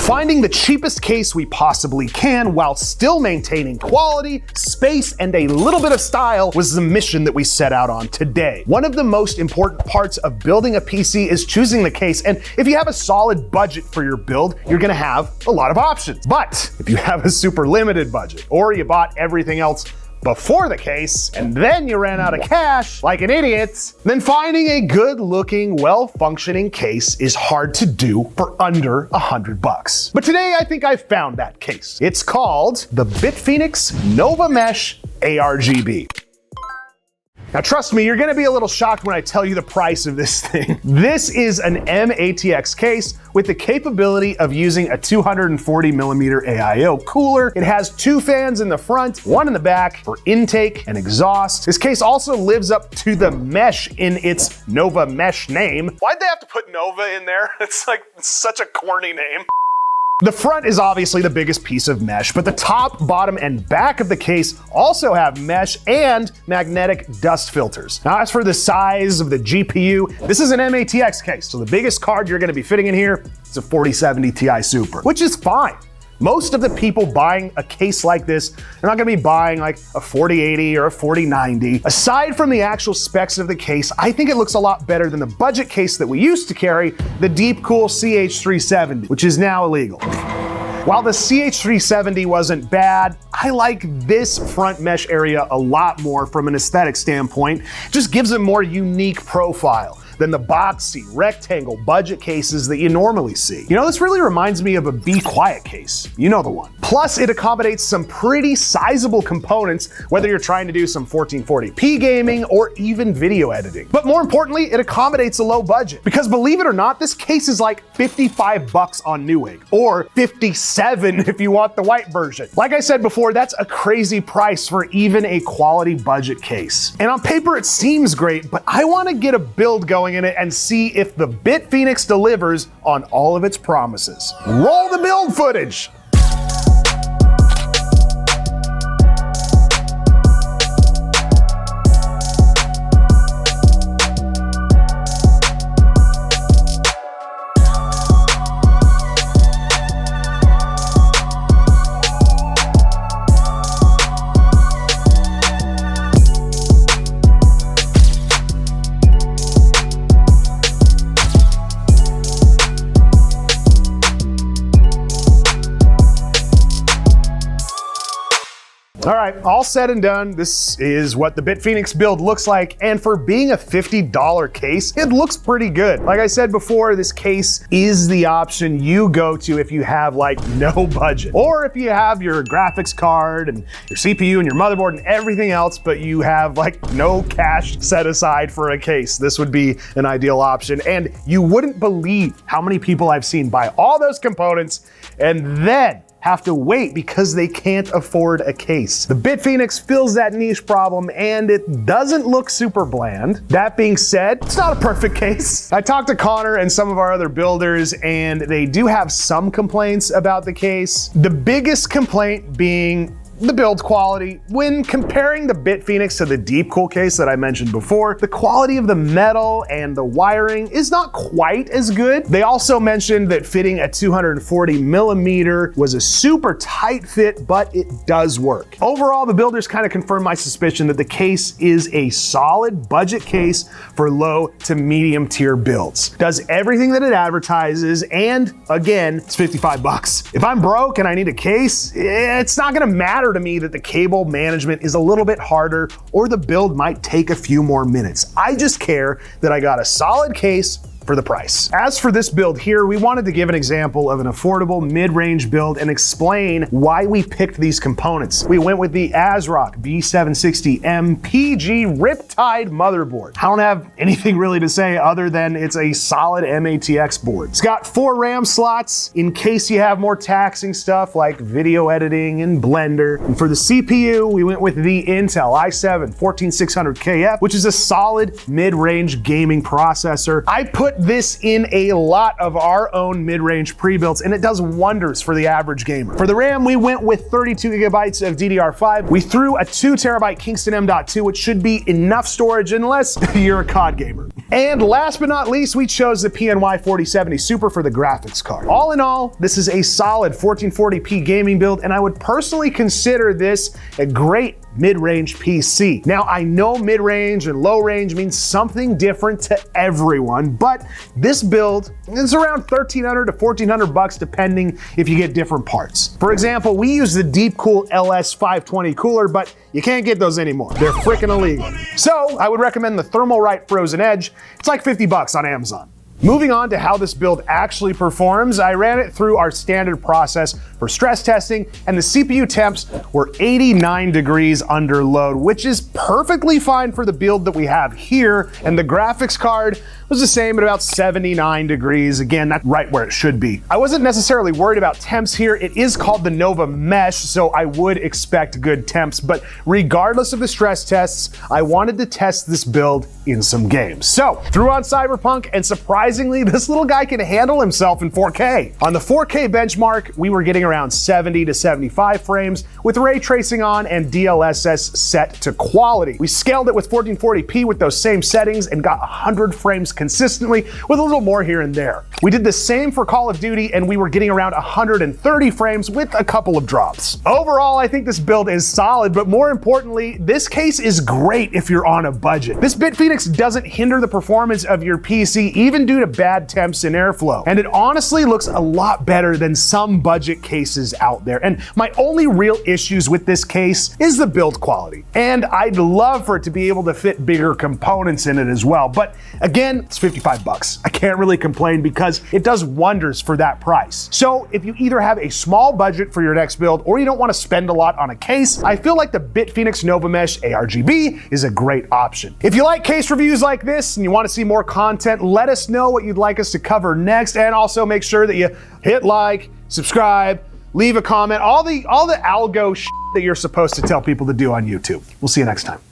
Finding the cheapest case we possibly can while still maintaining quality, space, and a little bit of style was the mission that we set out on today. One of the most important parts of building a PC is choosing the case, and if you have a solid budget for your build, you're gonna have a lot of options. But if you have a super limited budget, or you bought everything else before the case, and then you ran out of cash like an idiot, then finding a good-looking, well-functioning case is hard to do for under $100. But today I think I've found that case. It's called the BitFenix Nova Mesh ARGB. Now trust me, you're gonna be a little shocked when I tell you the price of this thing. This is an M-ATX case with the capability of using a 240mm AIO cooler. It has 2 fans in the front, 1 in the back for intake and exhaust. This case also lives up to the mesh in its Nova Mesh name. Why'd they have to put Nova in there? It's like such a corny name. The front is obviously the biggest piece of mesh, but the top, bottom, and back of the case also have mesh and magnetic dust filters. Now, as for the size of the GPU, this is an M-ATX case, so the biggest card you're gonna be fitting in here is a 4070 Ti Super, which is fine. Most of the people buying a case like this, they're not gonna be buying like a 4080 or a 4090. Aside from the actual specs of the case, I think it looks a lot better than the budget case that we used to carry, the Deepcool CH370, which is now illegal. While the CH370 wasn't bad, I like this front mesh area a lot more from an aesthetic standpoint. It just gives a more unique profile than the boxy, rectangle budget cases that you normally see. You know, this really reminds me of a Be Quiet case. You know the one. Plus, it accommodates some pretty sizable components, whether you're trying to do some 1440p gaming or even video editing. But more importantly, it accommodates a low budget. Because believe it or not, this case is like $55 on Newegg, or $57 if you want the white version. Like I said before, that's a crazy price for even a quality budget case. And on paper, it seems great, but I wanna get a build going in it and see if the BitFenix delivers on all of its promises. Roll the build footage. All right, all said and done, this is what the BitFenix build looks like, and for being a $50 case, it looks pretty good. Like I said before, this case is the option you go to if you have like no budget, or if you have your graphics card and your CPU and your motherboard and everything else, but you have like no cash set aside for a case. This would be an ideal option, and you wouldn't believe how many people I've seen buy all those components and then have to wait because they can't afford a case. The BitFenix fills that niche problem, and it doesn't look super bland. That being said, it's not a perfect case. I talked to Connor and some of our other builders, and they do have some complaints about the case. The biggest complaint being the build quality. When comparing the BitFenix to the Deepcool case that I mentioned before, the quality of the metal and the wiring is not quite as good. They also mentioned that fitting a 240mm was a super tight fit, but it does work. Overall, the builders kind of confirmed my suspicion that the case is a solid budget case for low to medium tier builds. Does everything that it advertises, and again, it's $55. If I'm broke and I need a case, it's not gonna matter to me that the cable management is a little bit harder or the build might take a few more minutes. I just care that I got a solid case for the price. As for this build here, we wanted to give an example of an affordable mid-range build and explain why we picked these components. We went with the ASRock B760M PG Riptide motherboard. I don't have anything really to say other than it's a solid M-ATX board. It's got 4 RAM slots in case you have more taxing stuff like video editing and Blender. And for the CPU, we went with the Intel i7-14600KF, which is a solid mid-range gaming processor. I put this in a lot of our own mid-range pre-builds, and it does wonders for the average gamer. For the RAM, we went with 32 gigabytes of DDR5. We threw a 2 terabyte Kingston M.2, which should be enough storage unless you're a COD gamer. And last but not least, we chose the PNY 4070 Super for the graphics card. All in all, this is a solid 1440p gaming build, and I would personally consider this a great mid-range PC. Now, I know mid-range and low range means something different to everyone, but this build is around $1,300 to $1,400 depending if you get different parts. For example, we use the Deepcool LS520 cooler, but you can't get those anymore. They're freaking illegal. So I would recommend the Thermalright Frozen Edge. It's like $50 on Amazon. Moving on to how this build actually performs, I ran it through our standard process for stress testing, and the CPU temps were 89 degrees under load, which is perfectly fine for the build that we have here, and the graphics card was the same at about 79 degrees. Again, that's right where it should be. I wasn't necessarily worried about temps here. It is called the Nova Mesh, so I would expect good temps, but regardless of the stress tests, I wanted to test this build in some games. So, threw on Cyberpunk, and surprisingly, this little guy can handle himself in 4K. On the 4K benchmark, we were getting around 70 to 75 frames with ray tracing on and DLSS set to quality. We scaled it with 1440p with those same settings and got 100 frames consistently with a little more here and there. We did the same for Call of Duty, and we were getting around 130 frames with a couple of drops. Overall, I think this build is solid, but more importantly, this case is great if you're on a budget. This BitFenix doesn't hinder the performance of your PC even due to bad temps and airflow, and it honestly looks a lot better than some budget cases out there. And my only real issues with this case is the build quality, and I'd love for it to be able to fit bigger components in it as well, but again, it's $55. I can't really complain because it does wonders for that price. So if you either have a small budget for your next build or you don't want to spend a lot on a case, I feel like the BitFenix Nova Mesh ARGB is a great option. If you like case reviews like this and you want to see more content, let us know what you'd like us to cover next, and also make sure that you hit like, subscribe, leave a comment, all the algo shit that you're supposed to tell people to do on YouTube. We'll see you next time.